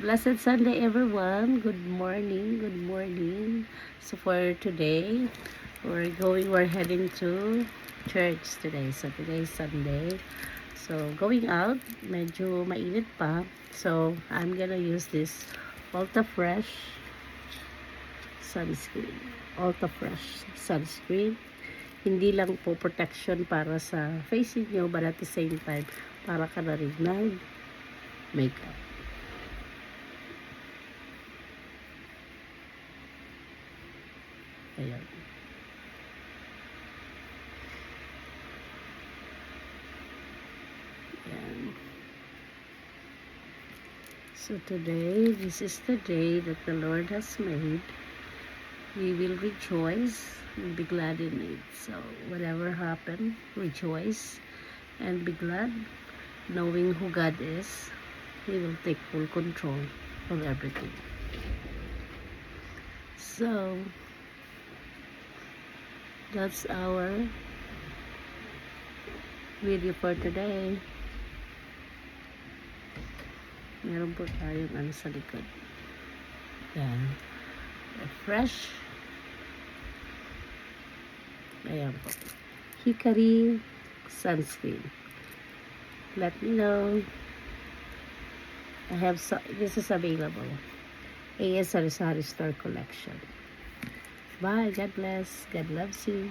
Blessed Sunday, everyone. Good morning. Good morning. So for today, we're heading to church today. So today is Sunday. So going out, medyo mainit pa. So I'm gonna use this Ultra Fresh sunscreen. Ultra Fresh sunscreen. Hindi lang po protection para sa face niyo, but at the same time, para ka na rin nag-makeup. Ayan. Ayan. So today, this is the day that the Lord has made. We will rejoice and be glad in it. So whatever happened, rejoice and be glad, knowing who God is. He will take full control of everything. So that's our video for today. Meron po tayong ano sa likod. Yan. Fresh. Ayan po. Hikari sunscreen. Let me know. This is available. AS Sari Sari Store Collection. Bye. God bless. God loves you.